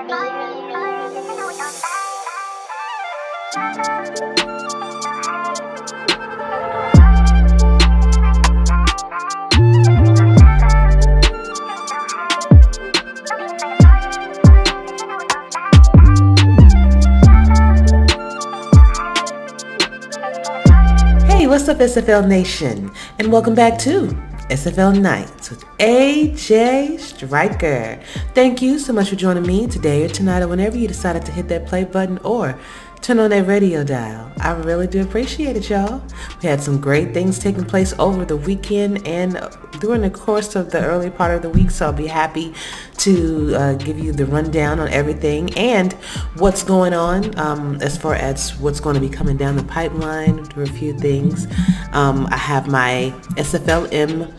What's up, SFL Nation, and welcome back to SFL Nights with AJ Striker. Thank you so much for joining me today or tonight or whenever you decided to hit that play button or turn on that radio dial. I really do appreciate it, y'all. We had some great things taking place over the weekend and during the course of the early part of the week, so I'll be happy to give you the rundown on everything and what's going on as far as what's going to be coming down the pipeline. There are a few things. I have my SFLm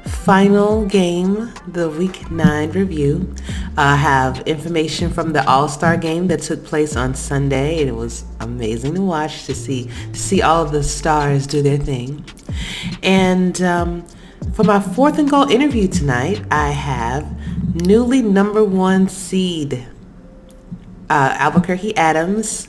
final game, the week 9 review. I have information from the All-Star game that took place on Sunday. It was amazing to watch, to see all of the stars do their thing. And for my 4th and goal interview tonight, I have newly number 1 seed Albuquerque Adams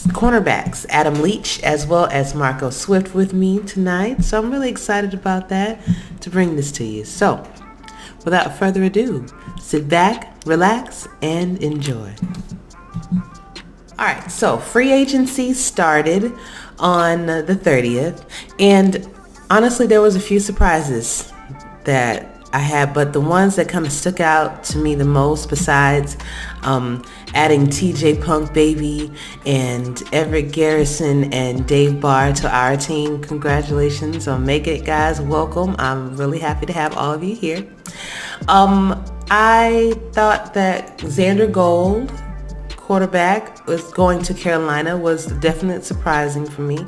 cornerbacks Adam Leach as well as Marco Swift with me tonight. So I'm really excited about that, to bring this to you. So without further ado, sit back, relax, and enjoy. Alright, so free agency started on the 30th, and honestly there was a few surprises that I had, but the ones that kind of stuck out to me the most, besides adding TJ Punk Baby and Everett Garrison and Dave Barr to our team. Congratulations on making it, guys. Welcome. I'm really happy to have all of you here. I thought that Xander Gold, quarterback, was going to Carolina was definitely surprising for me.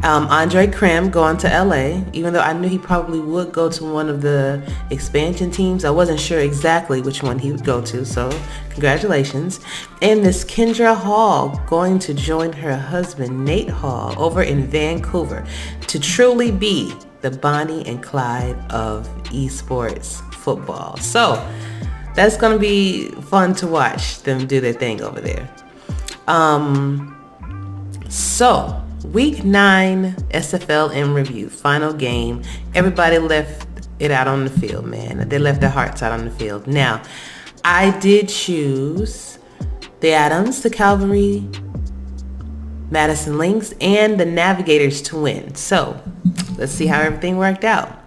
Andre Krim going to LA, even though I knew he probably would go to one of the expansion teams. I wasn't sure exactly which one he would go to, so congratulations. And Miss Kendra Hall going to join her husband Nate Hall over in Vancouver to truly be the Bonnie and Clyde of esports football. So that's going to be fun to watch them do their thing over there. So week 9 SFLm review, final game. Everybody left it out on the field, man. They left their hearts out on the field. Now, I did choose the Adams, the Calvary, Madison Lynx, and the Navigators to win. So let's see how everything worked out.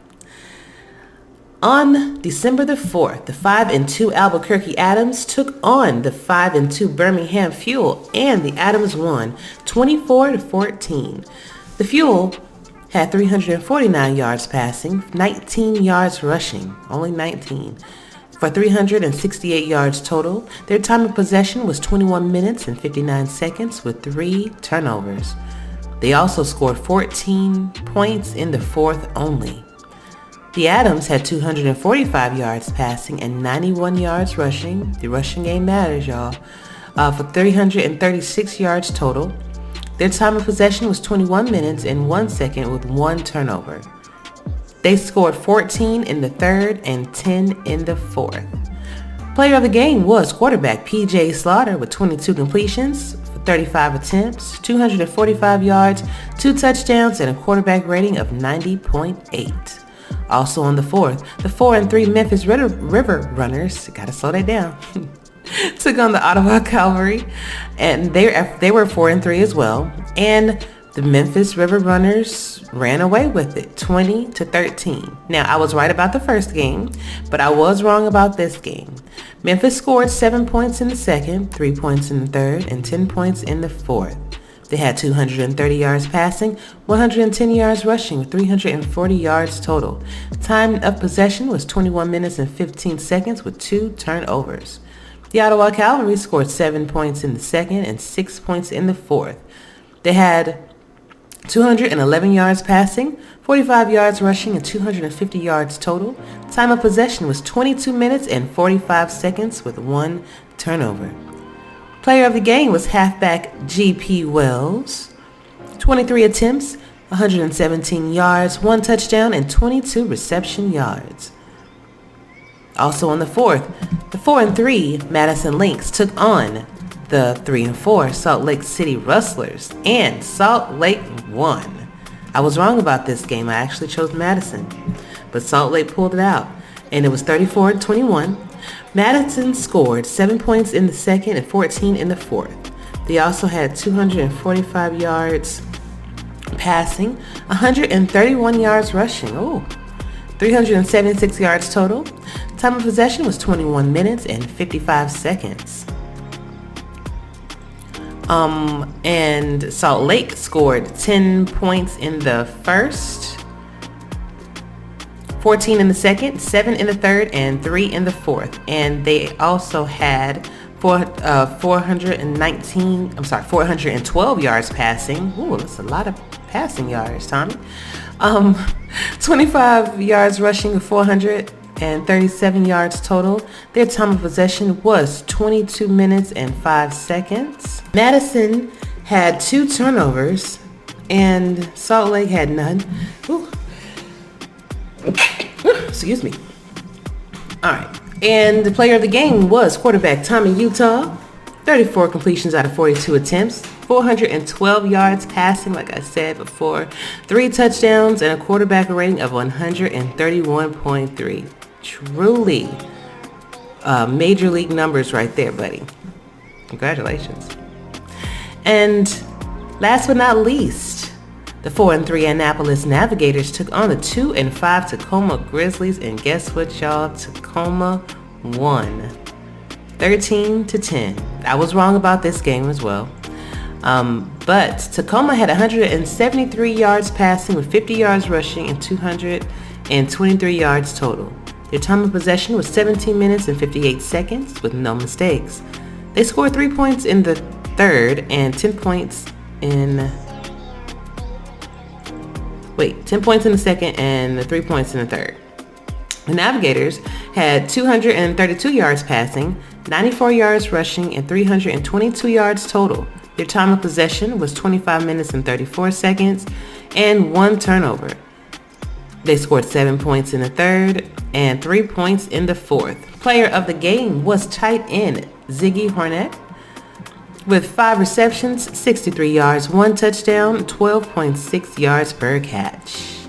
On December the 4th, the 5-2 Albuquerque Adams took on the 5-2 Birmingham Fuel, and the Adams won 24-14. The Fuel had 349 yards passing, 19 yards rushing, only 19, for 368 yards total. Their time of possession was 21 minutes and 59 seconds with 3 turnovers. They also scored 14 points in the 4th only. The Adams had 245 yards passing and 91 yards rushing. The rushing game matters, y'all. For 336 yards total. Their time of possession was 21 minutes and 1 second with 1 turnover. They scored 14 in the 3rd and 10 in the 4th. Player of the game was quarterback PJ Slaughter with 22 completions for 35 attempts, 245 yards, 2 touchdowns, and a quarterback rating of 90.8. Also on the 4th, the 4-3 Memphis River Runners, gotta slow that down, took on the Ottawa Calvary, and they were 4-3 as well. And the Memphis River Runners ran away with it, 20-13. Now, I was right about the first game, but I was wrong about this game. Memphis scored 7 points in the 2nd, 3 points in the 3rd, and 10 points in the 4th. They had 230 yards passing, 110 yards rushing, 340 yards total. Time of possession was 21 minutes and 15 seconds with 2 turnovers. The Ottawa Cavalry scored 7 points in the 2nd and 6 points in the 4th. They had 211 yards passing, 45 yards rushing, and 250 yards total. Time of possession was 22 minutes and 45 seconds with 1 turnover. Player of the game was halfback G.P. Wells. 23 attempts, 117 yards, 1 touchdown, and 22 reception yards. Also on the 4th, the 4 and 3 Madison Lynx took on the 3 and 4 Salt Lake City Rustlers, and Salt Lake won. I was wrong about this game. I actually chose Madison, but Salt Lake pulled it out, and it was 34-21. Madison scored 7 points in the second and 14 in the fourth. They also had 245 yards passing, 131 yards rushing, 376 yards total. Time of possession was 21 minutes and 55 seconds. And Salt Lake scored 10 points in the first, 14 in the second, 7 in the third, and 3 in the fourth. And they also had 412 yards passing. Ooh, that's a lot of passing yards, Tommy. 25 yards rushing, 437 yards total. Their time of possession was 22 minutes and 5 seconds. Madison had 2 turnovers and Salt Lake had none. Ooh. Excuse me. All right. And the player of the game was quarterback Tommy Utah. 34 completions out of 42 attempts. 412 yards passing, like I said before. 3 touchdowns and a quarterback rating of 131.3. Truly major league numbers right there, buddy. Congratulations. And last but not least, the 4 and 3 Annapolis Navigators took on the 2 and 5 Tacoma Grizzlies, and guess what, y'all? Tacoma won 13-10. I was wrong about this game as well. But Tacoma had 173 yards passing with 50 yards rushing and 223 yards total. Their time of possession was 17 minutes and 58 seconds with no mistakes. They scored 3 points in the third and 10 points in the second and 3 points in the third. The Navigators had 232 yards passing, 94 yards rushing, and 322 yards total. Their time of possession was 25 minutes and 34 seconds and 1 turnover. They scored 7 points in the third and 3 points in the fourth. Player of the game was tight end Ziggy Hornet with 5 receptions, 63 yards, 1 touchdown, 12.6 yards per catch.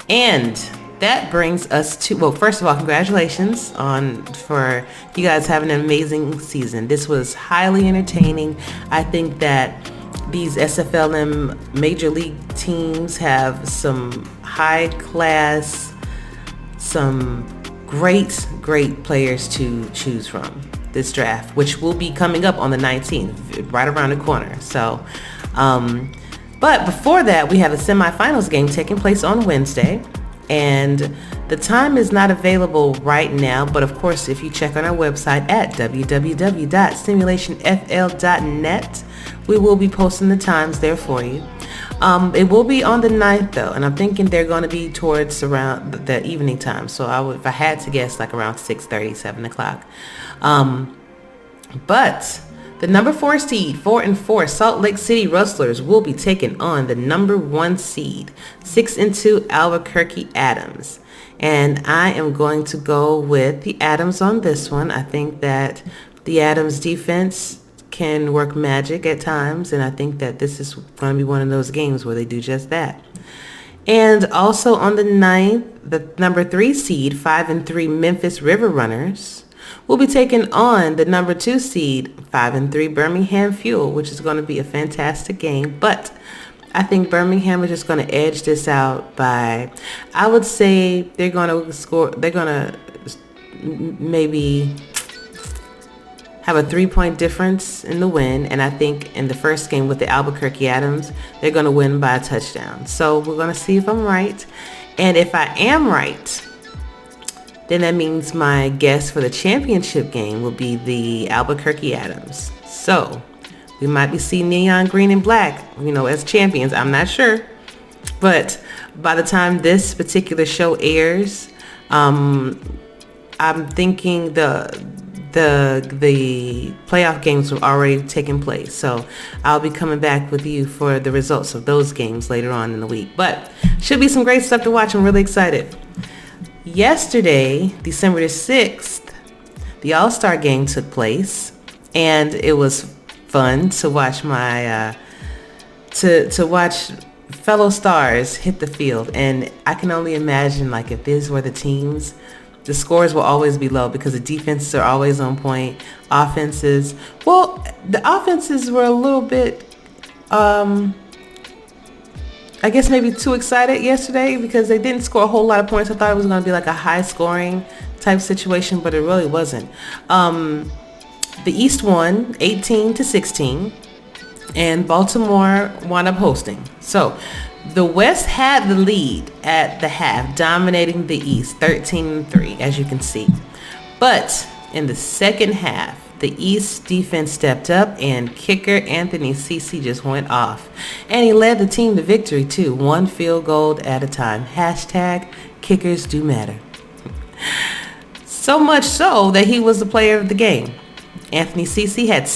And that brings us to, well, first of all, congratulations for you guys having an amazing season. This was highly entertaining. I think that these SFLm major league teams have some high class, some great players to choose from this draft, which will be coming up on the 19th, right around the corner. So, but before that, we have a semifinals game taking place on Wednesday. And the time is not available right now, but of course, if you check on our website at www.simulationfl.net, we will be posting the times there for you. It will be on the 9th though, and I'm thinking they're going to be towards around the evening time. So if I had to guess, like around 6:30, 7 o'clock. But the number 4 seed, 4 and 4 Salt Lake City Rustlers will be taking on the number 1 seed, 6 and 2 Albuquerque Adams. And I am going to go with the Adams on this one. I think that the Adams defense can work magic at times, and I think that this is going to be one of those games where they do just that. And also on the 9th, the number 3 seed, 5 and 3 Memphis River Runners will be taking on the number 2 seed, 5 and 3 Birmingham Fuel, which is going to be a fantastic game. But I think Birmingham is just going to edge this out by, I would say they're going to maybe have a 3-point difference in the win. And I think in the first game with the Albuquerque Adams, they're going to win by a touchdown. So we're going to see if I'm right. And if I am right, then that means my guess for the championship game will be the Albuquerque Adams. So we might be seeing neon green and black, as champions. I'm not sure. But by the time this particular show airs, I'm thinking the playoff games have already taken place. So I'll be coming back with you for the results of those games later on in the week. But should be some great stuff to watch. I'm really excited. Yesterday, December the 6th, the All-Star game took place, and it was fun to watch my to watch fellow stars hit the field. And I can only imagine, like, if these were the teams, the scores will always be low because the defenses are always on point. Offenses, well, the offenses were a little bit I guess maybe too excited yesterday because they didn't score a whole lot of points. I thought it was going to be like a high scoring type situation, but it really wasn't. The East won 18-16, and Baltimore wound up hosting. So the West had the lead at the half, dominating the East 13-3, as you can see. But in the second half, the East defense stepped up, and kicker Anthony Cece just went off. And he led the team to victory, too, one field goal at a time. Hashtag kickers do matter. So much so that he was the player of the game. Anthony Cece had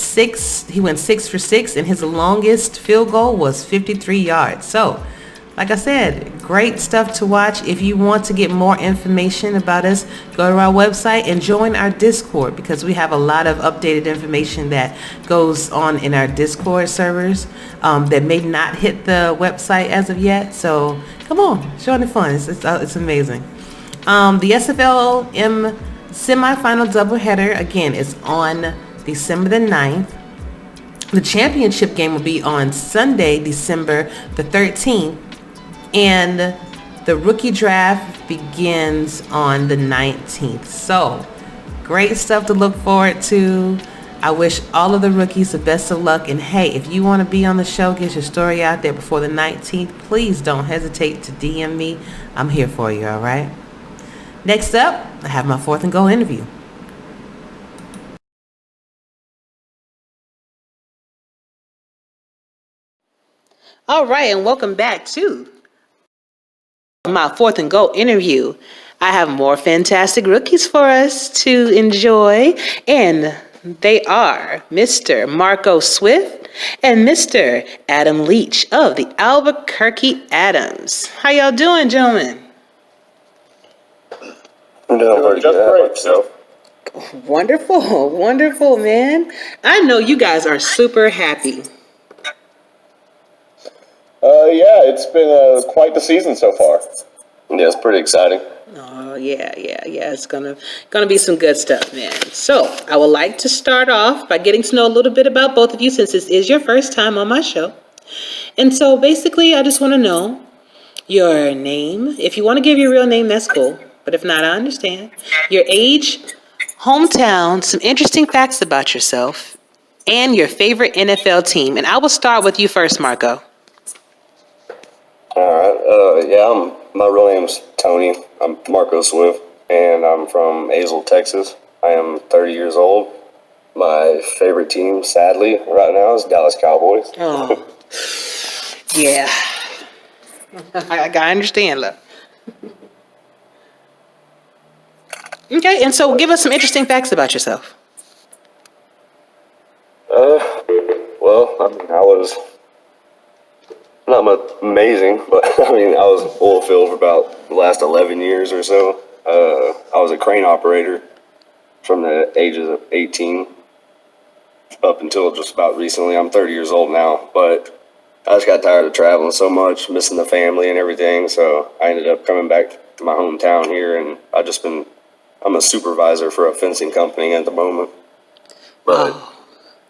he went 6 for 6, and his longest field goal was 53 yards. So, like I said, great stuff to watch. If you want to get more information about us, go to our website and join our Discord, because we have a lot of updated information that goes on in our Discord servers that may not hit the website as of yet. So come on, join the fun. It's amazing. The SFLm semifinal doubleheader, again, is on December the 9th. The championship game will be on Sunday, December the 13th. And the rookie draft begins on the 19th. So, great stuff to look forward to. I wish all of the rookies the best of luck. And hey, if you want to be on the show, get your story out there before the 19th, please don't hesitate to DM me. I'm here for you, all right? Next up, I have my 4th and Goal interview. All right, and welcome back to my 4th and Goal interview. I have more fantastic rookies for us to enjoy, and they are Mr. Marco Swift and Mr. Adam Leach of the Albuquerque Adams. How y'all doing, gentlemen? I'm doing just great, so. Wonderful, wonderful, man. I know you guys are super happy. Yeah, it's been quite the season so far. Yeah, it's pretty exciting. Oh, yeah. It's gonna be some good stuff, man. So, I would like to start off by getting to know a little bit about both of you, since this is your first time on my show. And so, basically, I just want to know your name. If you want to give your real name, that's cool. But if not, I understand. Your age, hometown, some interesting facts about yourself, and your favorite NFL team. And I will start with you first, Marco. All right. My real name's Tony. I'm Marco Swift, and I'm from Azle, Texas. I am 30 years old. My favorite team, sadly, right now is Dallas Cowboys. Oh, yeah. I understand, love. Okay, and so give us some interesting facts about yourself. Well, I was not much amazing, but I was oil field for about the last 11 years or so. I was a crane operator from the ages of 18 up until just about recently. I'm 30 years old now, but I just got tired of traveling so much, missing the family and everything, so I ended up coming back to my hometown here, and I'm a supervisor for a fencing company at the moment. But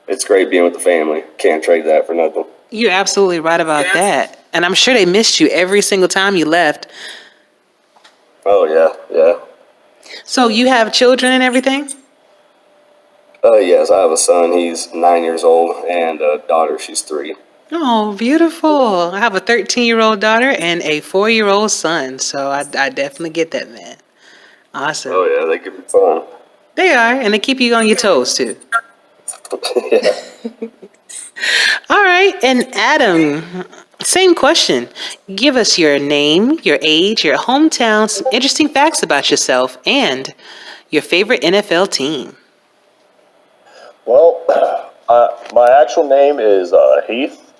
It's great being with the family. Can't trade that for nothing. You're absolutely right about that. And I'm sure they missed you every single time you left. Oh, yeah. So you have children and everything? Yes, I have a son. He's 9 years old, and a daughter. She's 3. Oh, beautiful. I have a 13-year-old daughter and a 4-year-old son. So I definitely get that, man. Awesome. Oh, yeah, they could be fun. They are, and they keep you on your toes, too. Yeah. All right, and Adam, same question. Give us your name, your age, your hometown, some interesting facts about yourself, and your favorite NFL team. Well, my actual name is Heath.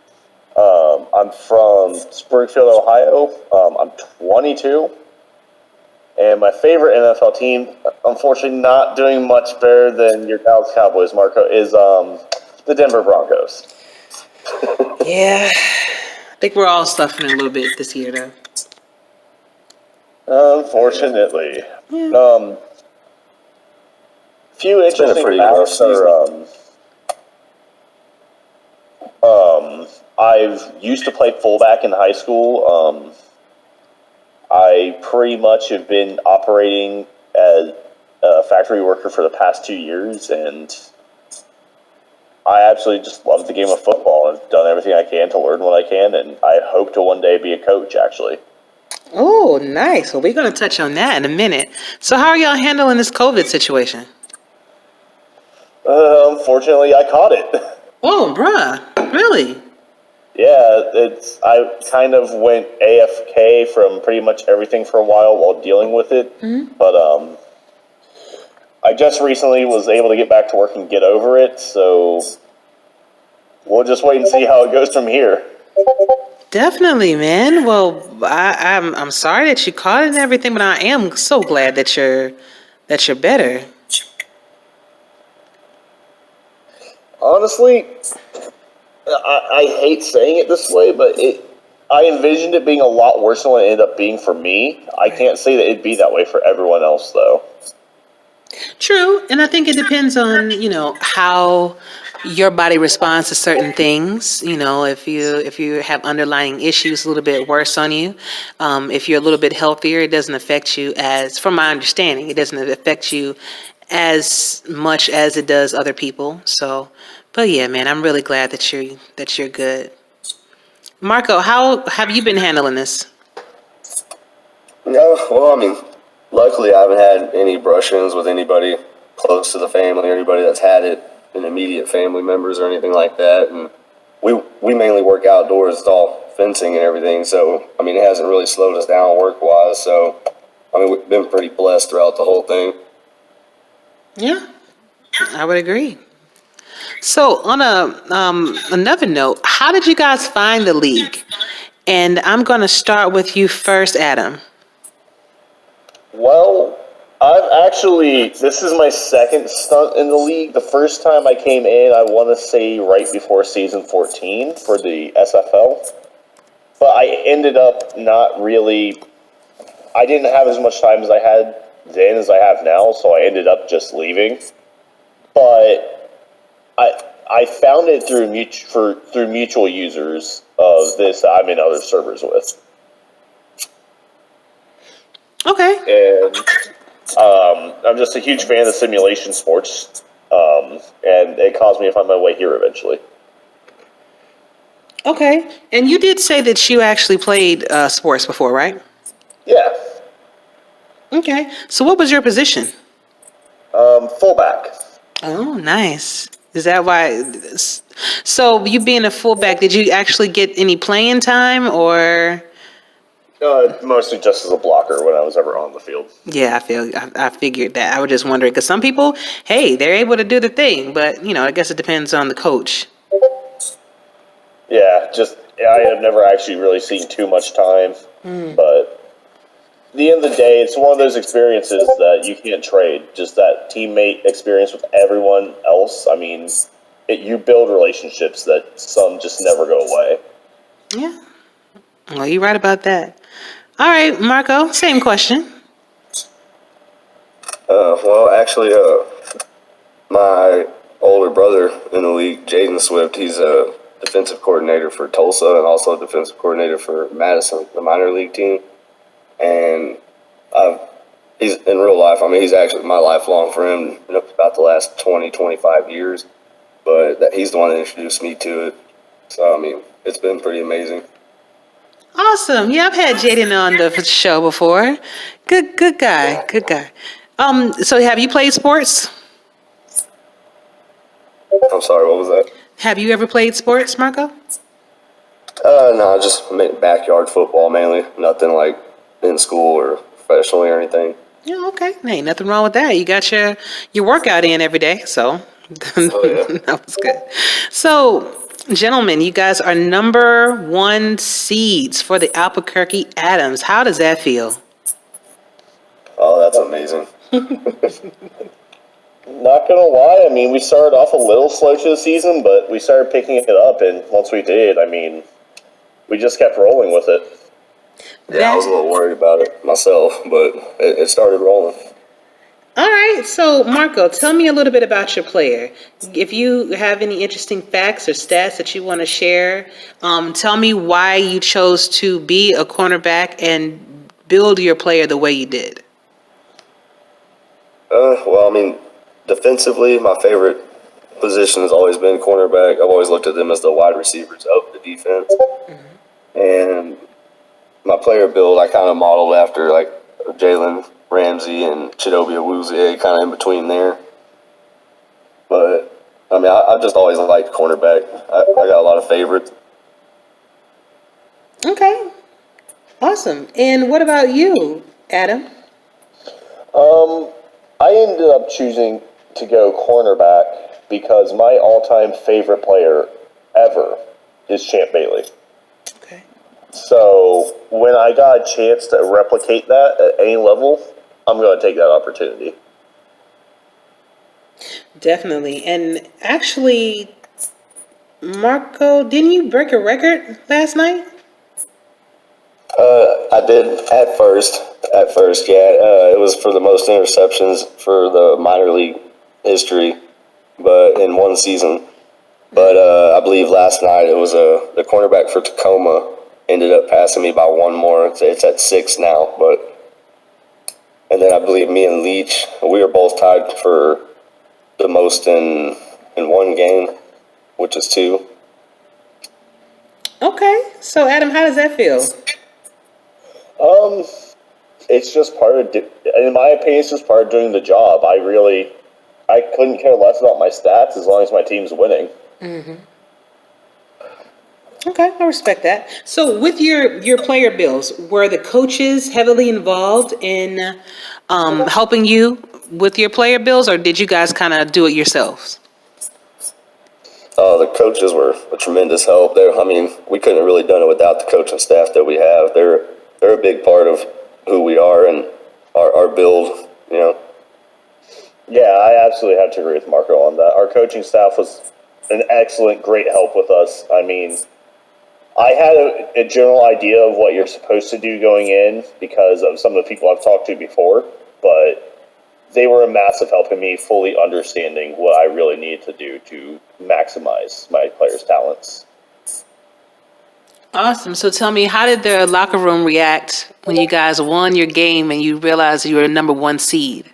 I'm from Springfield, Ohio. I'm 22. And and my favorite NFL team, unfortunately not doing much better than your Dallas Cowboys, Marco, is the Denver Broncos. Yeah. I think we're all suffering a little bit this year, though. Unfortunately. Yeah. Few interesting facts are, I've used to play fullback in high school. I pretty much have been operating as a factory worker for the past 2 years, and I absolutely just love the game of football. I've done everything I can to learn what I can, and I hope to one day be a coach, actually. Oh, nice. Well, we're going to touch on that in a minute. So how are y'all handling this COVID situation? Unfortunately, I caught it. Oh, bruh. Really? Yeah, I kind of went AFK from pretty much everything for a while dealing with it. Mm-hmm. But I just recently was able to get back to work and get over it, so we'll just wait and see how it goes from here. Definitely, man. Well, I'm sorry that you caught it and everything, but I am so glad that you're better. Honestly, I hate saying it this way, but I envisioned it being a lot worse than what it ended up being for me. I can't say that it'd be that way for everyone else, though. True, and I think it depends on, how your body responds to certain things. If you have underlying issues a little bit worse on you, if you're a little bit healthier, it doesn't affect you as, from my understanding, it doesn't affect you as much as it does other people. So, but yeah, man, I'm really glad that you're good. Marco, how have you been handling this? No, well, I mean, luckily I haven't had any brush-ins with anybody close to the family or anybody that's had it, and immediate family members or anything like that. And we mainly work outdoors. It's all fencing and everything. So, I mean, it hasn't really slowed us down work-wise. So, I mean, we've been pretty blessed throughout the whole thing. Yeah, I would agree. So on another note, how did you guys find the league? And I'm going to start with you first, Adam. Well, this is my second stunt in the league. The first time I came in, I want to say right before season 14 for the SFL. But I ended up I didn't have as much time as I had then as I have now, so I ended up just leaving. But I found it through mutual users of this that I'm in other servers with. Okay. And I'm just a huge fan of simulation sports, and it caused me to find my way here eventually. Okay. And you did say that you actually played sports before, right? Yeah. Okay. So what was your position? Fullback. Oh, nice. Is that why? So you being a fullback, did you actually get any playing time or? Mostly just as a blocker when I was ever on the field. Yeah, I figured that. I was just wondering because some people, hey, they're able to do the thing, but I guess it depends on the coach. Yeah, I have never actually really seen too much time, but at the end of the day, it's one of those experiences that you can't trade. Just that teammate experience with everyone else. I mean, you build relationships that some just never go away. Yeah. Well, you're right about that. All right, Marco, same question. Well, actually, my older brother in the league, Jaden Swift, he's a defensive coordinator for Tulsa and also a defensive coordinator for Madison, the minor league team. And he's in real life, I mean, he's actually my lifelong friend, about the last 20, 25 years. But he's the one that introduced me to it. So, I mean, it's been pretty amazing. Awesome. Yeah, I've had Jaden on the show before. Good guy. So have you played sports? I'm sorry, what was that? Have you ever played sports, Marco? No, just backyard football mainly. Nothing like in school or professionally or anything. Yeah, okay. Ain't nothing wrong with that. You got your workout in every day, so Oh, yeah. that was good. So, gentlemen, you guys are number 1 seeds for the Albuquerque Adams. How does that feel? amazing. Not gonna lie, I mean, we started off a little slow to the season, but we started picking it up, and once we did, I mean, we just kept rolling with it. Yeah, I was a little worried about it myself, but it started rolling. All right, so Marco, tell me a little bit about your player. If you have any interesting facts or stats that you want to share, tell me why you chose to be a cornerback and build your player the way you did. Well, I mean, defensively, my favorite position has always been cornerback. I've always looked at them as the wide receivers of the defense. Mm-hmm. And my player build, I kind of modeled after like Jalen Ramsey and Chidobe Awuzie, kind of in between there. But, I mean, I've just always liked cornerback. I got a lot of favorites. Okay. Awesome. And what about you, Adam? I ended up choosing to go cornerback because my all-time favorite player ever is Champ Bailey. Okay. So when I got a chance to replicate that at any level, I'm going to take that opportunity. Definitely. And actually, Marco, didn't you break a record last night? I did at first, yeah. It was for the most interceptions for the minor league history, but in one season. But I believe last night it was the cornerback for Tacoma ended up passing me by one more. It's at 6 now, and then I believe me and Leach, we were both tied for the most in one game, which is 2. Okay. So, Adam, how does that feel? It's just part of, in my opinion, it's just part of doing the job. I couldn't care less about my stats as long as my team's winning. Mm-hmm. Okay, I respect that. So with your player builds, were the coaches heavily involved in helping you with your player builds, or did you guys kind of do it yourselves? The coaches were a tremendous help. I mean, we couldn't have really done it without the coaching staff that we have. They're a big part of who we are and our build, you know. Yeah, I absolutely have to agree with Marco on that. Our coaching staff was an excellent, great help with us. I mean, I had a general idea of what you're supposed to do going in because of some of the people I've talked to before, but they were a massive help in me fully understanding what I really needed to do to maximize my players' talents. Awesome. So tell me, how did the locker room react when you guys won your game and you realized you were number 1 seed?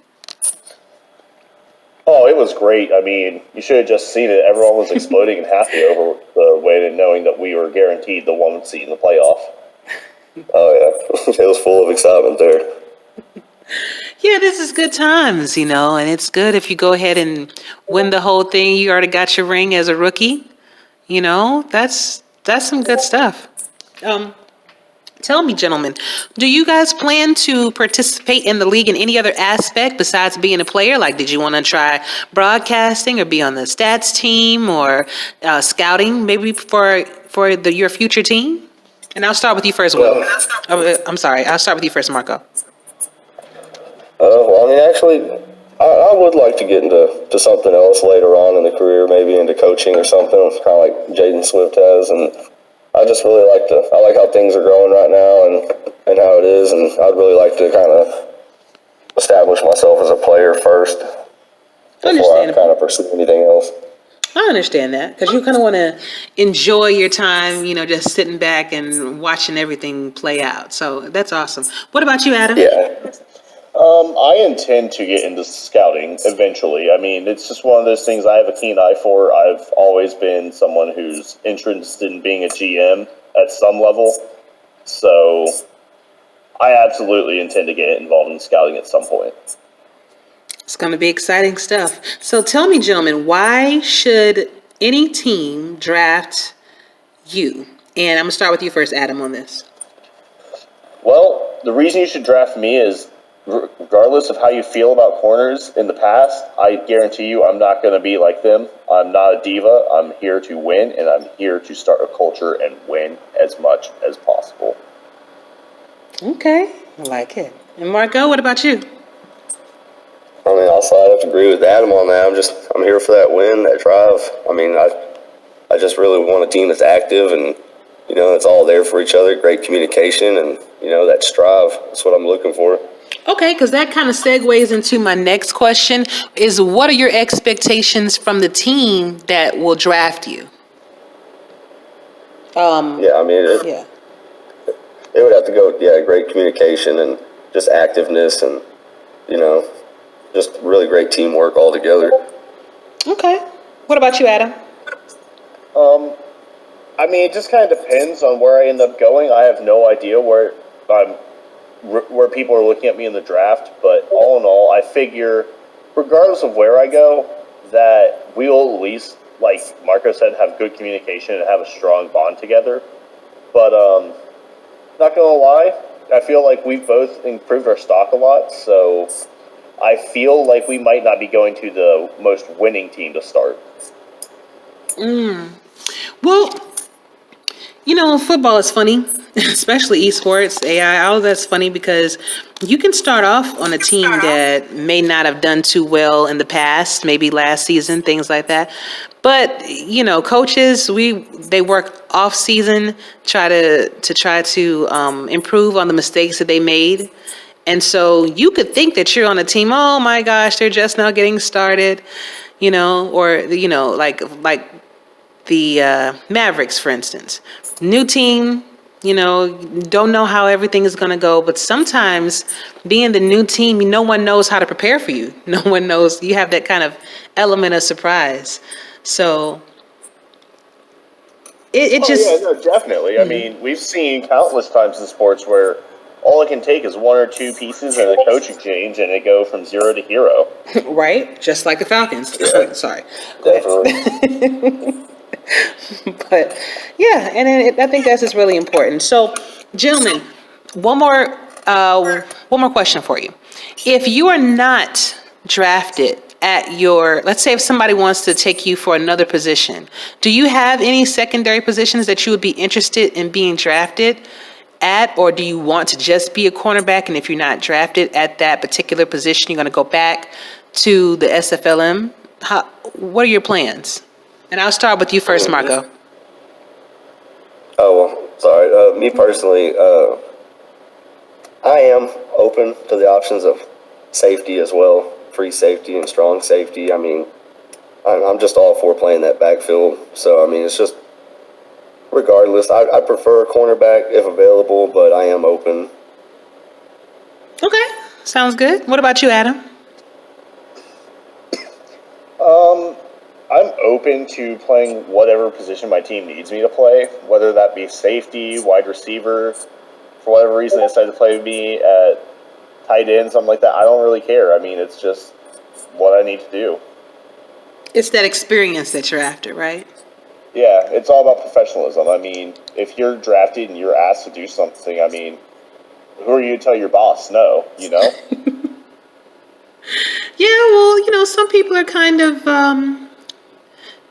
Oh, it was great. I mean, you should have just seen it. Everyone was exploding and happy over the way of knowing that we were guaranteed the 1 seed in the playoff. Oh, yeah. It was full of excitement there. Yeah, this is good times, you know, and it's good if you go ahead and win the whole thing. You already got your ring as a rookie. You know, that's some good stuff. Tell me, gentlemen, do you guys plan to participate in the league in any other aspect besides being a player? Like, did you want to try broadcasting or be on the stats team or scouting maybe for your future team? And I'll start with you first, Will. I'm sorry. I'll start with you first, Marco. Well, I mean, actually, I would like to get into something else later on in the career, maybe into coaching or something, kind of like Jaden Swift has, and I just really I like how things are going right now and how it is, and I'd really like to kind of establish myself as a player first before I kind of pursue anything else. I understand that because you kind of want to enjoy your time, you know, just sitting back and watching everything play out. So that's awesome. What about you, Adam? Yeah. I intend to get into scouting eventually. I mean, it's just one of those things I have a keen eye for. I've always been someone who's interested in being a GM at some level. So I absolutely intend to get involved in scouting at some point. It's going to be exciting stuff. So tell me, gentlemen, why should any team draft you? And I'm going to start with you first, Adam, on this. Well, the reason you should draft me is regardless of how you feel about corners in the past, I guarantee you I'm not going to be like them. I'm not a diva. I'm here to win, and I'm here to start a culture and win as much as possible. Okay, I like it. And Marco, what about you? also I have to agree with Adam on that. I'm here for that win, that drive. I mean, I just really want a team that's active and, you know, it's all there for each other, great communication, and, you know, that strive. That's what I'm looking for. Okay, because that kind of segues into my next question is what are your expectations from the team that will draft you? Yeah, I mean, it would have to go, great communication and just activeness and, you know, just really great teamwork all together. Okay. What about you, Adam? I mean, it just kind of depends on where I end up going. I have no idea where people are looking at me in the draft, but all in all, I figure, regardless of where I go, that we will at least, like Marco said, have good communication and have a strong bond together. But not gonna lie, I feel like we've both improved our stock a lot, so I feel like we might not be going to the most winning team to start. Well, you know, football is funny, especially esports, AI, all of that's funny because you can start off on a team that may not have done too well in the past, maybe last season, things like that. But, you know, coaches, they work off season, try to improve on the mistakes that they made. And so you could think that you're on a team, oh my gosh, they're just now getting started, you know, or, you know, like the Mavericks, for instance. New team, you know, don't know how everything is going to go. But sometimes being the new team, no one knows how to prepare for you. No one knows. You have that kind of element of surprise. So it just... Yeah, no, definitely. I mean, we've seen countless times in sports where all it can take is one or two pieces and a coaching change, and it go from 0 to hero. Right? Just like the Falcons. Yeah. Sorry. Definitely. But yeah, and then I think that's just really important. So, gentlemen, one more question for you. If you are not drafted at your, let's say if somebody wants to take you for another position, do you have any secondary positions that you would be interested in being drafted at, or do you want to just be a cornerback? And if you're not drafted at that particular position, you're going to go back to the SFLm? What are your plans? And I'll start with you first, Marco. Oh, well, sorry. Me personally, I am open to the options of safety as well, free safety and strong safety. I mean, I'm just all for playing that backfield. So, I mean, it's just, regardless, I prefer a cornerback if available, but I am open. Okay, sounds good. What about you, Adam? I'm open to playing whatever position my team needs me to play, whether that be safety, wide receiver. For whatever reason, they decided to play me at tight end, something like that. I don't really care. I mean, it's just what I need to do. It's that experience that you're after, right? Yeah, it's all about professionalism. I mean, if you're drafted and you're asked to do something, I mean, who are you to tell your boss no, you know? Yeah, well, you know, some people are kind of,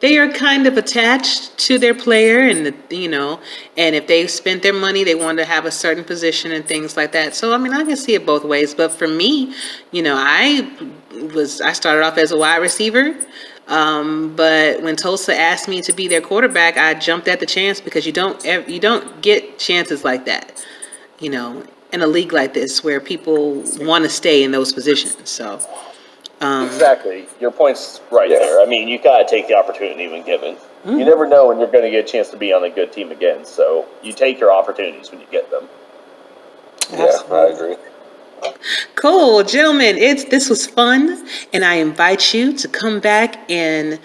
they are kind of attached to their player and, you know, and if they've spent their money, they want to have a certain position and things like that. So, I mean, I can see it both ways. But for me, you know, I started off as a wide receiver. But when Tulsa asked me to be their quarterback, I jumped at the chance because you don't get chances like that, you know, in a league like this where people want to stay in those positions. So, Exactly. Your point's right there. I mean, you got to take the opportunity when given. You never know when you're going to get a chance to be on a good team again. So you take your opportunities when you get them. Absolutely. Yeah, I agree. Cool, gentlemen. This was fun, and I invite you to come back and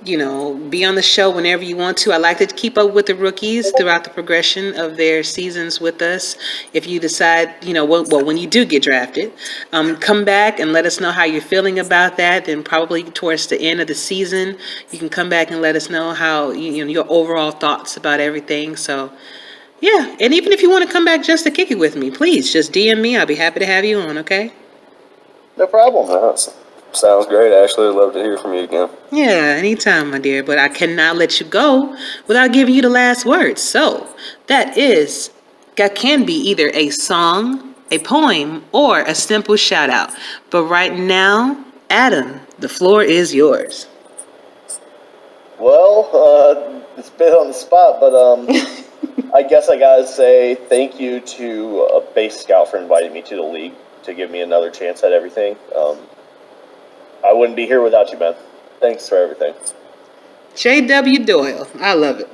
you know, be on the show whenever you want to. I like to keep up with the rookies throughout the progression of their seasons with us. If you decide, you know, well, when you do get drafted, come back and let us know how you're feeling about that. Then probably towards the end of the season, you can come back and let us know how, you know, your overall thoughts about everything. So, yeah, and even if you want to come back just to kick it with me, please just DM me. I'll be happy to have you on, okay? No problem. Sounds great, Ashley. I'd love to hear from you again. Yeah, anytime, my dear. But I cannot let you go without giving you the last word. So that can be either a song a poem, or a simple shout out. But right now, Adam, the floor is yours. Well, it's a bit on the spot, but I guess I gotta say thank you to Base Scout for inviting me to the league to give me another chance at everything. I wouldn't be here without you, man. Thanks for everything. J.W. Doyle. I love it.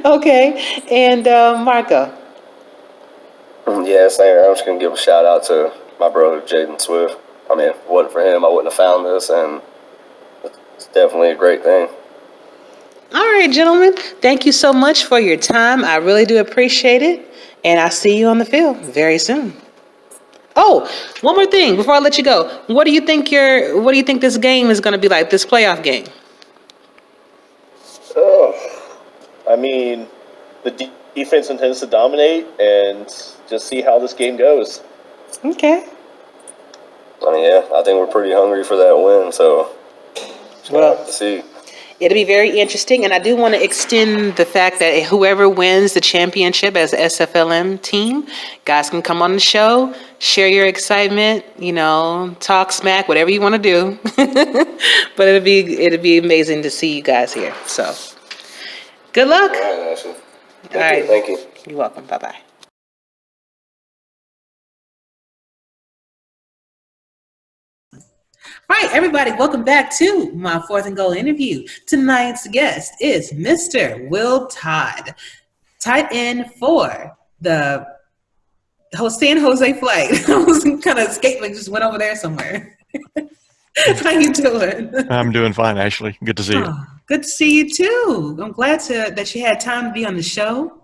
Okay. And Marco. Yeah, same here. I'm just going to give a shout out to my brother, Jaden Swift. I mean, if it wasn't for him, I wouldn't have found this, and it's definitely a great thing. All right, gentlemen. Thank you so much for your time. I really do appreciate it. And I'll see you on the field very soon. Oh, one more thing before I let you go. What do you think this game is going to be like, this playoff game? Oh, I mean, the defense intends to dominate, and just see how this game goes. Okay. I mean, yeah, I think we're pretty hungry for that win, so we'll have to see. It'll be very interesting, and I do want to extend the fact that whoever wins the championship as the SFLm team, guys can come on the show, share your excitement, talk smack, whatever you want to do. But it'll be amazing to see you guys here. So, good luck. All right, Ashley. All right. Thank you. You're welcome. Bye-bye. All right, everybody, welcome back to my Fourth and Goal interview. Tonight's guest is Mr. Will Todd, tight end for the San Jose Flight. I was kind of escaping, just went over there somewhere. How you doing? I'm doing fine, Ashley. Good to see you. Good to see you, too. I'm glad that you had time to be on the show.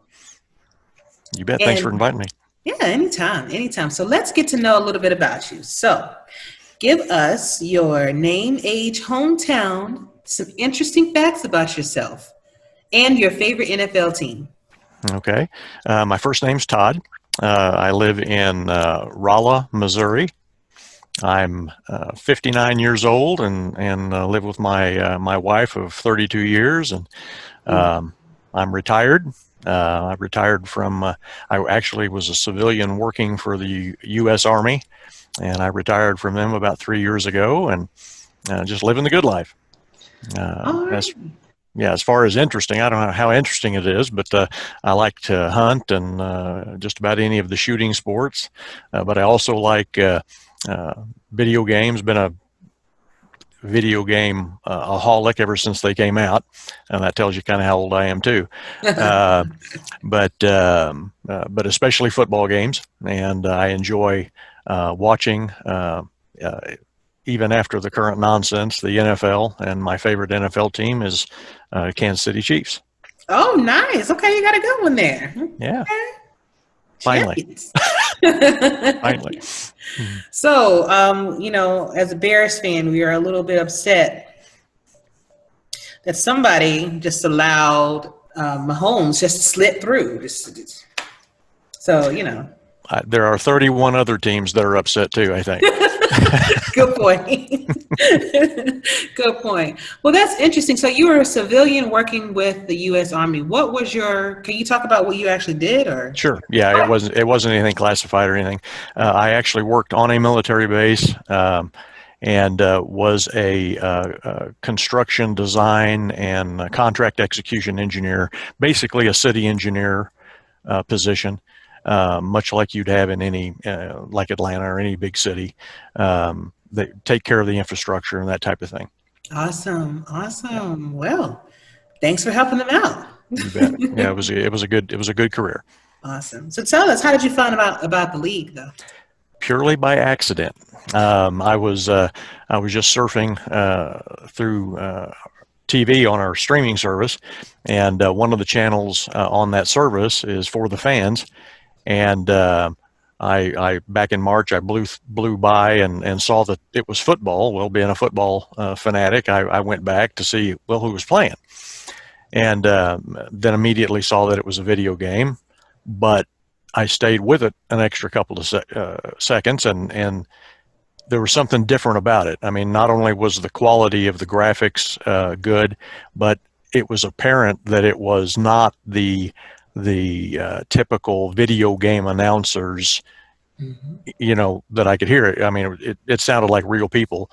You bet. Thanks for inviting me. Yeah, anytime. So let's get to know a little bit about you. So give us your name, age, hometown, some interesting facts about yourself, and your favorite NFL team. Okay. My first name's Todd. I live in Rolla, Missouri. I'm 59 years old and live with my wife of 32 years, and I'm retired. I retired from, I actually was a civilian working for the U.S. Army, and I retired from them about 3 years ago, and just living the good life. As far as interesting, I don't know how interesting it is, but I like to hunt and just about any of the shooting sports. But I also like video games. Been a video game aholic ever since they came out, and that tells you kind of how old I am too. But especially football games, and I enjoy watching. Even after the current nonsense, the NFL, and my favorite NFL team is Kansas City Chiefs. Oh, nice. Okay, you got a good one there. Yeah. Okay. Finally. Finally. So, as a Bears fan, we are a little bit upset that somebody just allowed Mahomes just to slip through. So. There are 31 other teams that are upset too, I think. Good point. Good point. Well, that's interesting. So you were a civilian working with the U.S. Army. Can you talk about what you actually did, or? Sure. Yeah, it wasn't anything classified or anything. I actually worked on a military base and was a construction design and contract execution engineer, basically a city engineer position. Much like you'd have in any, like Atlanta or any big city. They take care of the infrastructure and that type of thing. Awesome. Yeah. Well, thanks for helping them out. You bet. Yeah, it was a good career. Awesome. So tell us, how did you find about the league, though? Purely by accident. I was just surfing through TV on our streaming service, and one of the channels on that service is For the Fans. And I back in March, I blew by and saw that it was football. Well, being a football fanatic, I went back to see, who was playing. And then immediately saw that it was a video game. But I stayed with it an extra couple of seconds, and there was something different about it. I mean, not only was the quality of the graphics good, but it was apparent that it was not the typical video game announcers, that I could hear it. I mean, it sounded like real people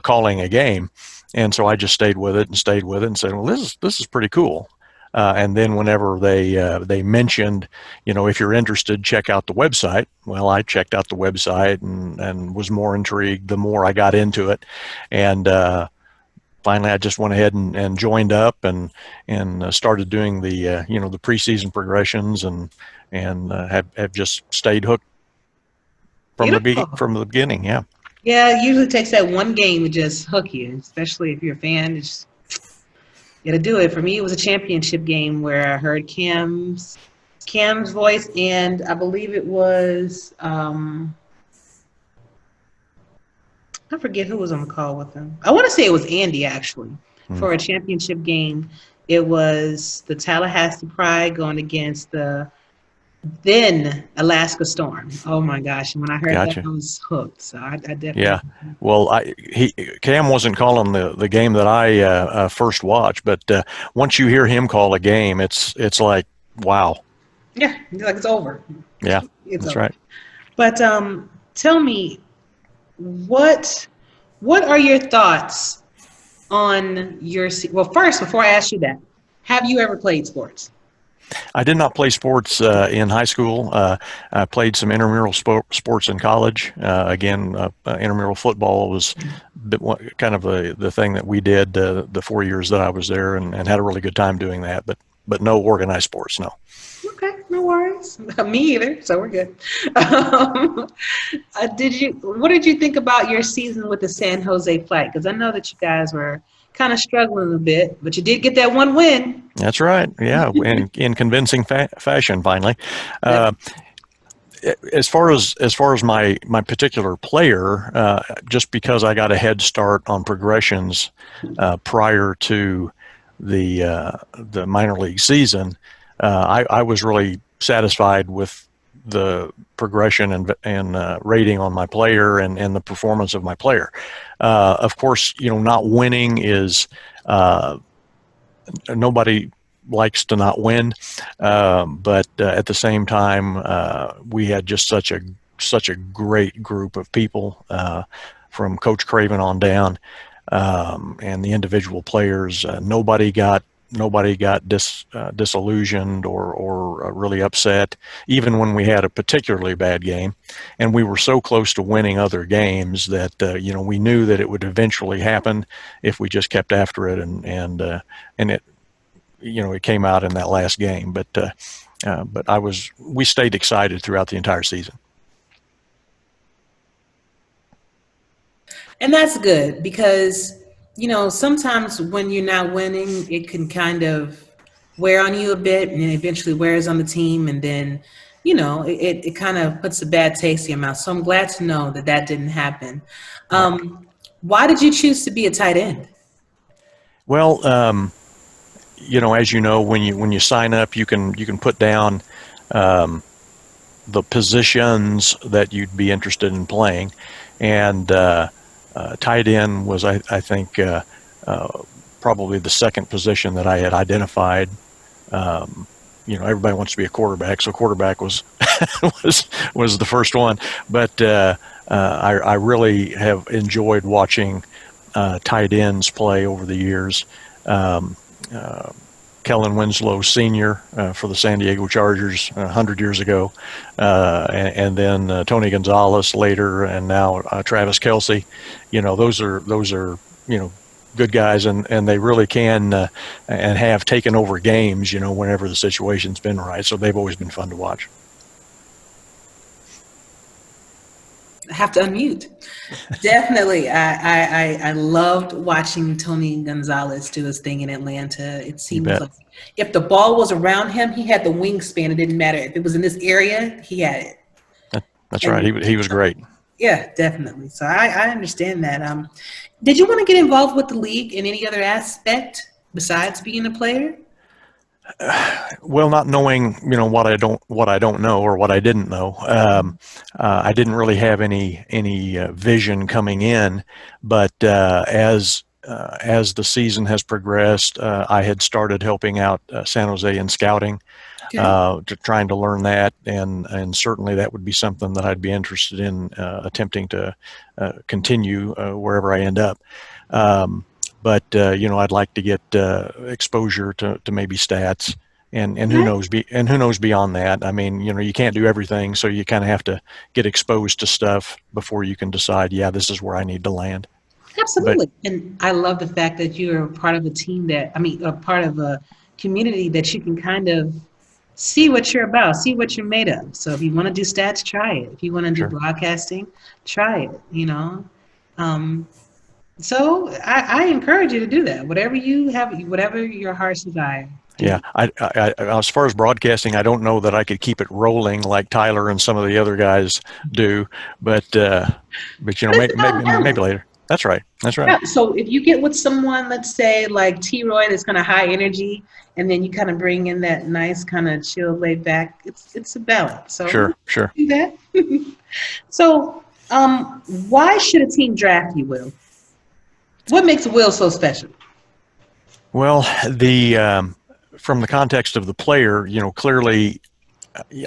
calling a game, and so I just stayed with it and said, well, this is pretty cool. And then whenever they mentioned, if you're interested, check out the website. Well, I checked out the website and was more intrigued the more I got into it, and finally I just went ahead and joined up and started doing the the preseason progressions and have just stayed hooked from Beautiful. the beginning. Yeah. Yeah, it usually takes that one game to just hook you, especially if you're a fan. It's got to do it. For me, it was a championship game where I heard Cam's voice, and I believe it was I forget who was on the call with him. I want to say it was Andy actually for a championship game. It was the Tallahassee Pride going against the then Alaska Storm. Oh my gosh! And when I heard that, Gotcha. I was hooked. So I definitely. Yeah. Well, Cam wasn't calling the game that I first watched, but once you hear him call a game, it's like, wow. Yeah, like it's over. Yeah, It's that's over. right. But tell me, what what are your thoughts on your well? First, before I ask you that, have you ever played sports? I did not play sports in high school. I played some intramural sports in college. Again, intramural football was kind of the thing that we did the 4 years that I was there, and had a really good time doing that. But no organized sports, no. Okay, no worries. Me either, so we're good. What did you think about your season with the San Jose Flight? Because I know that you guys were kind of struggling a bit, but you did get that one win. That's right. Yeah, in convincing fashion, finally. Uh, as far as my particular player, just because I got a head start on progressions prior to the minor league season, I was really satisfied with the progression and rating on my player and the performance of my player. Of course, not winning is nobody likes to not win, but at the same time, we had just such a great group of people from Coach Craven on down, and the individual players. Nobody got disillusioned or really upset, even when we had a particularly bad game, and we were so close to winning other games that we knew that it would eventually happen if we just kept after it, and it came out in that last game. But we stayed excited throughout the entire season. And that's good because, sometimes when you're not winning, it can kind of wear on you a bit and then eventually wears on the team. And then, it kind of puts a bad taste in your mouth. So I'm glad to know that that didn't happen. Yeah. Why did you choose to be a tight end? Well, as you know, when you sign up, you can put down the positions that you'd be interested in playing, and tight end was, I think, probably the second position that I had identified. Everybody wants to be a quarterback, so quarterback was was the first one. But I really have enjoyed watching tight ends play over the years. Kellen Winslow Sr. For the San Diego Chargers 100 years ago, and then Tony Gonzalez later, and now Travis Kelce. Those are good guys, and they really can and have taken over games. Whenever the situation's been right, so they've always been fun to watch. I have to unmute. Definitely. I loved watching Tony Gonzalez do his thing in Atlanta. It seems like if the ball was around him, he had the wingspan. It didn't matter. If it was in this area, he had it. That's right. He was great. Yeah, definitely. So I understand that. Did you want to get involved with the league in any other aspect besides being a player? Well, not knowing, what I don't know or what I didn't know, I didn't really have any vision coming in. But as the season has progressed, I had started helping out San Jose in scouting, trying to learn that, and certainly that would be something that I'd be interested in attempting to continue wherever I end up. But I'd like to get exposure to maybe stats, and who knows who knows beyond that. I mean, you can't do everything, so you kind of have to get exposed to stuff before you can decide, yeah, this is where I need to land. Absolutely. And I love the fact that you're part of a team a part of a community that you can kind of see what you're about, see what you're made of. So if you want to do stats, try it. If you want to do broadcasting, try it. So I encourage you to do that. Whatever you have, whatever your heart's desire. Yeah, I, as far as broadcasting, I don't know that I could keep it rolling like Tyler and some of the other guys do, but maybe later. That's right. Yeah, so if you get with someone, let's say like T-Roy, that's kind of high energy, and then you kind of bring in that nice kind of chill, laid back, it's a balance. So sure. Do that. So, why should a team draft you, Will? What makes Will so special? Well, from the context of the player, clearly,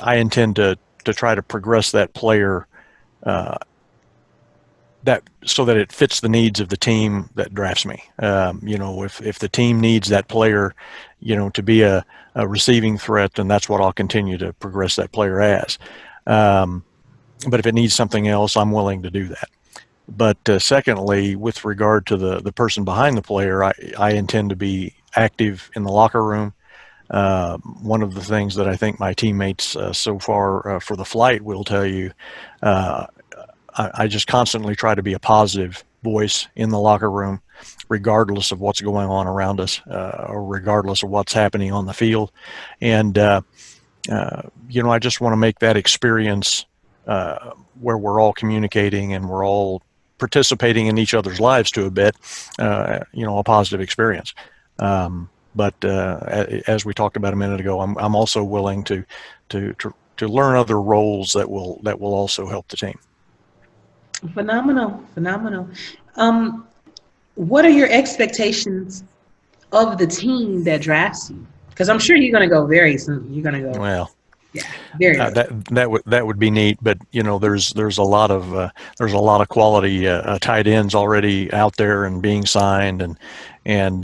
I intend to try to progress that player. So that it fits the needs of the team that drafts me. If the team needs that player, to be a receiving threat, then that's what I'll continue to progress that player as. But if it needs something else, I'm willing to do that. But secondly, with regard to the person behind the player, I intend to be active in the locker room. One of the things that I think my teammates so far for the flight will tell you, I just constantly try to be a positive voice in the locker room, regardless of what's going on around us, or regardless of what's happening on the field. And, I just want to make that experience where we're all communicating and we're all participating in each other's lives to a bit, a positive experience. But as we talked about a minute ago, I'm also willing to learn other roles that will also help the team. Phenomenal. What are your expectations of the team that drafts you? Because I'm sure you're going to go very soon. You're going to go. Well, yeah, very. That would be neat, but there's a lot of quality tight ends already out there and being signed, and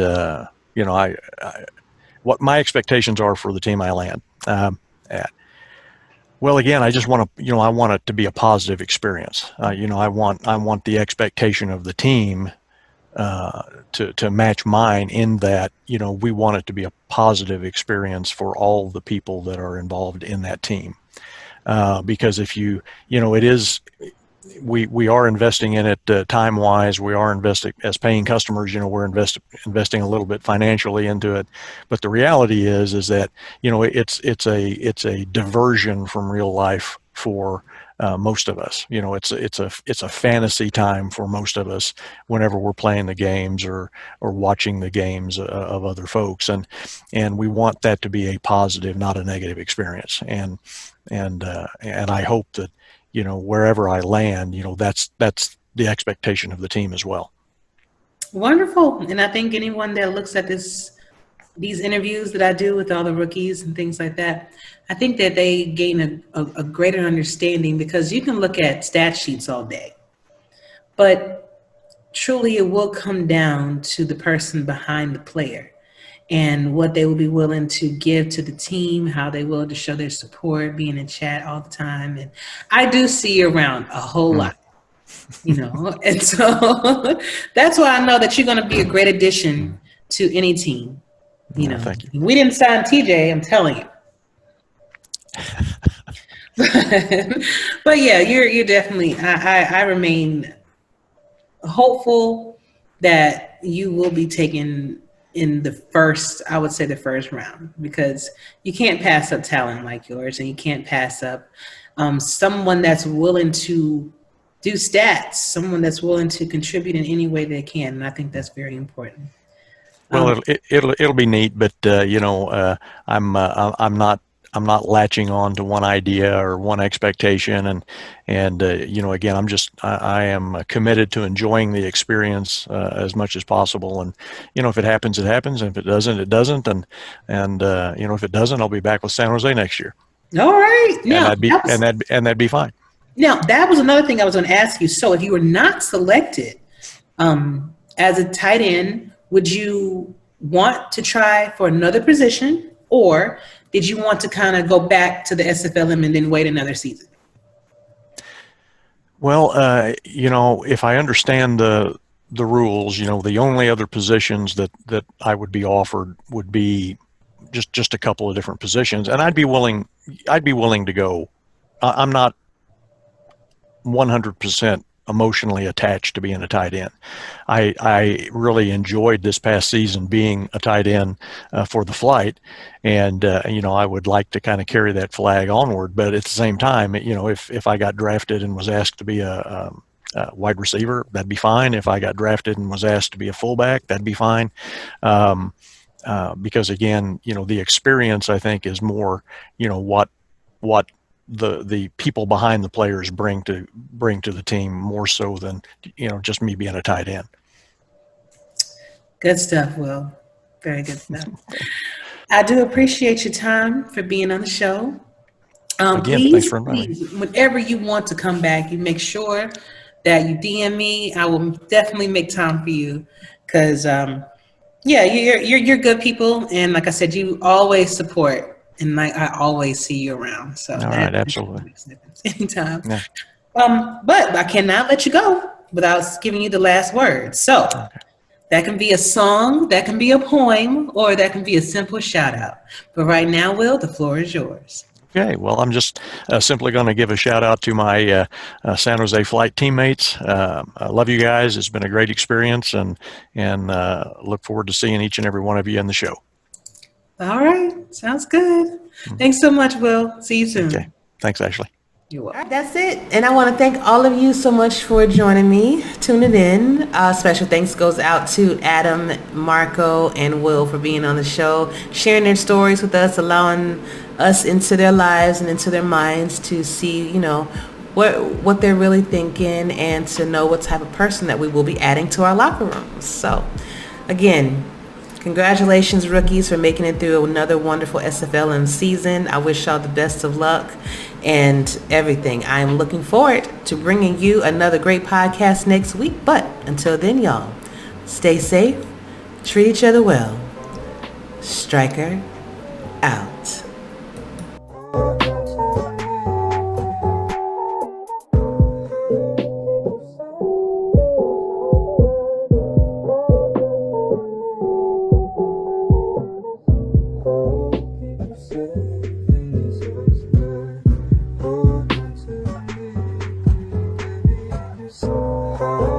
what my expectations are for the team I land at. Well, again, I just want to, I want it to be a positive experience. I want the expectation of the team to match mine in that, we want it to be a positive experience for all the people that are involved in that team. Because if it is, we are investing in it time wise. We are investing as paying customers. We're investing a little bit financially into it. But the reality is that it's a diversion from real life for most of us. It's a fantasy time for most of us whenever we're playing the games or watching the games of other folks, and we want that to be a positive, not a negative experience. And I hope that wherever I land, that's the expectation of the team as well. Wonderful. And I think anyone that looks at these interviews that I do with all the rookies and things like that, I think that they gain a greater understanding, because you can look at stat sheets all day, but truly it will come down to the person behind the player and what they will be willing to give to the team, how they will to show their support, being in chat all the time. And I do see you around a whole lot, and so that's why I know that you're going to be a great addition to any team. Thank you. We didn't sign TJ, I'm telling you. But yeah, you're definitely, I remain hopeful that you will be taken in the first round, because you can't pass up talent like yours, and you can't pass up someone that's willing to do stats, someone that's willing to contribute in any way they can. And I think that's very important. Well, it'll be neat, but I'm not not latching on to one idea or one expectation, and again, I am committed to enjoying the experience as much as possible. And if it happens, it happens, and if it doesn't, it doesn't. And if it doesn't, I'll be back with San Jose next year. All right. And Now, that'd be fine. Now, that was another thing I was going to ask you. So if you were not selected as a tight end, would you want to try for another position, or did you want to kind of go back to the SFLm and then wait another season? Well, if I understand the rules, the only other positions that I would be offered would be just a couple of different positions, and I'd be willing to go. I'm not 100% emotionally attached to being a tight end. I really enjoyed this past season being a tight end for the Flight, and I would like to kind of carry that flag onward. But at the same time, if I got drafted and was asked to be a wide receiver, that'd be fine. If I got drafted and was asked to be a fullback, that'd be fine. Because again, the experience, I think, is more, what the people behind the players bring to the team, more so than just me being a tight end. Good stuff, Will. Very good stuff. I do appreciate your time for being on the show. Again, thanks for inviting me. Whenever you want to come back, you make sure that you DM me. I will definitely make time for you, because you're good people, and like I said, you always support. And I always see you around. So all right, absolutely. Anytime. Yeah. But I cannot let you go without giving you the last word. So that can be a song, that can be a poem, or that can be a simple shout out. But right now, Will, the floor is yours. Okay, well, I'm just simply going to give a shout out to my San Jose Flight teammates. I love you guys. It's been a great experience, and look forward to seeing each and every one of you in the show. All right. Sounds good. Thanks so much, Will. See you soon. Okay. Thanks, Ashley. You're welcome. All right, that's it. And I want to thank all of you so much for joining me, tuning in. Special thanks goes out to Adam, Marco, and Will for being on the show, sharing their stories with us, allowing us into their lives and into their minds to see, what they're really thinking, and to know what type of person that we will be adding to our locker rooms. So, again, congratulations, rookies, for making it through another wonderful SFLm season. I wish y'all the best of luck and everything. I am looking forward to bringing you another great podcast next week. But until then, y'all, stay safe, treat each other well. Striker out. Oh,